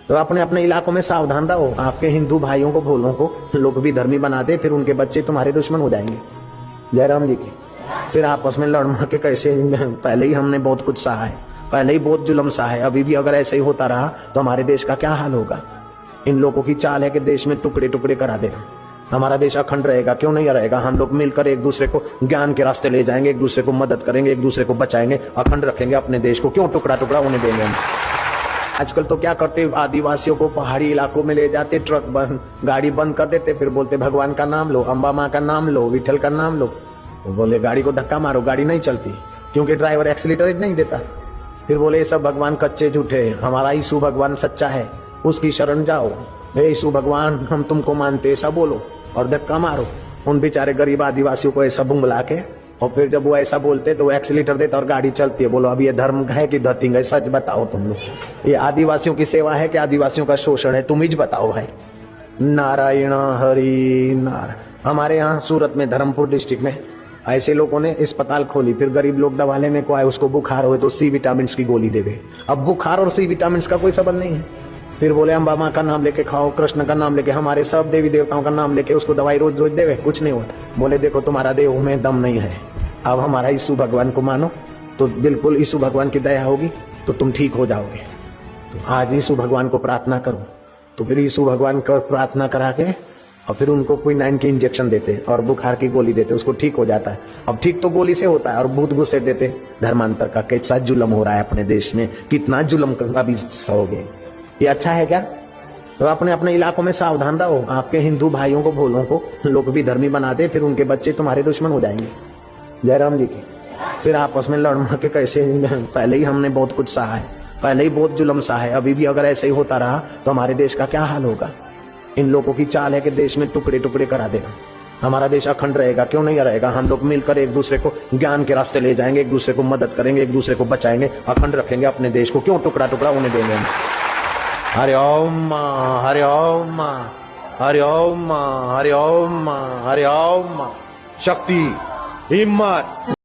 तो अपने अपने इलाकों में सावधान रहो। आपके हिंदू भाइयों को भोलों को लोग भी धर्मी बना दे, फिर उनके बच्चे तुम्हारे दुश्मन हो जाएंगे। जयराम जी की फिर आपस में लड़ मर के कैसे, पहले ही हमने बहुत कुछ सहा है, पहले ही बहुत जुल्म सहा है, अभी भी अगर ऐसे ही होता रहा तो हमारे देश का क्या हाल होगा। इन लोगों की चाल है कि देश में टुकड़े टुकड़े करा देना। हमारा देश अखंड रहेगा, क्यों नहीं रहेगा। हम लोग मिलकर एक दूसरे को ज्ञान के रास्ते ले जाएंगे, एक दूसरे को मदद करेंगे, एक दूसरे को बचाएंगे, अखंड रखेंगे अपने देश को। क्यों टुकड़ा टुकड़ा होने देंगे हम। आजकल तो क्या करते, आदिवासियों को पहाड़ी इलाकों में ले जाते, ट्रक बंद, गाड़ी बंद कर देते, फिर बोलते भगवान का नाम लो, अम्बा माँ का नाम लो, विठल का नाम लो। वो बोले गाड़ी को धक्का मारो, गाड़ी नहीं चलती क्योंकि ड्राइवर एक्सीलेटर नहीं देता। फिर बोले ये सब भगवान कच्चे झूठे, हमारा यीशु भगवान सच्चा है, उसकी शरण जाओ। हे यीशु भगवान हम तुमको मानते, ऐसा बोलो और धक्का मारो। उन बेचारे गरीब आदिवासियों को ऐसा बुंगला के, और फिर जब वो ऐसा बोलते तो वो एक्सीलेटर देता और गाड़ी चलती है। बोलो अब ये धर्म है कि धतिंग है, सच बताओ तुम लोग। ये आदिवासियों की सेवा है कि आदिवासियों का शोषण है, तुम ही बताओ भाई। नारायण हरि नारायण। हमारे यहाँ सूरत में धर्मपुर डिस्ट्रिक्ट में ऐसे लोगों ने अस्पताल खोली, फिर गरीब लोग दवा लेने को आए, उसको बुखार हुए तो सी विटामिन की गोली देवे। अब बुखार और सी विटामिन का कोई संबंध नहीं है। फिर बोले अम्बा माँ का नाम लेके खाओ, कृष्ण का नाम लेके, हमारे सब देवी देवताओं का नाम लेके उसको दवाई रोज रोज देवे, कुछ नहीं हुआ। बोले देखो तुम्हारा देह में दम नहीं है, अब हमारा यीशु भगवान को मानो तो बिल्कुल यीशु भगवान की दया होगी तो तुम ठीक हो जाओगे। तो आज यीशु भगवान को प्रार्थना करो। तो फिर यीशु भगवान को प्रार्थना करा के और फिर उनको क्विनाइन की इंजेक्शन देते और बुखार की गोली देते, उसको ठीक हो जाता है। अब ठीक तो गोली से होता है, और भूत घुसेट देते। धर्मांतर का कैसा जुल्म हो रहा है अपने देश में, कितना जुल्म का भी सहोगे। ये अच्छा है क्या। तो अपने अपने इलाकों में सावधान रहो। आपके हिंदू भाइयों को भोलों को लोग भी धर्मी बना दे, फिर उनके बच्चे तुम्हारे दुश्मन हो जाएंगे। जयराम जी की फिर आपस में लड़ मर के कैसे, पहले ही हमने बहुत कुछ सहा है, पहले ही बहुत जुल्म सहा है, अभी भी अगर ऐसे ही होता रहा तो हमारे देश का क्या हाल होगा। इन लोगों की चाल है कि देश में टुकड़े टुकड़े करा देना। हमारा देश अखंड रहेगा, क्यों नहीं रहेगा। हम लोग मिलकर एक दूसरे को ज्ञान के रास्ते ले जाएंगे, एक दूसरे को मदद करेंगे, एक दूसरे को बचाएंगे, अखंड रखेंगे अपने देश को। क्यों टुकड़ा टुकड़ा होने देंगे हम। हरि ओम हरि ओम हरि ओम हरि ओम हरि ओम। शक्ति, हिम्मत।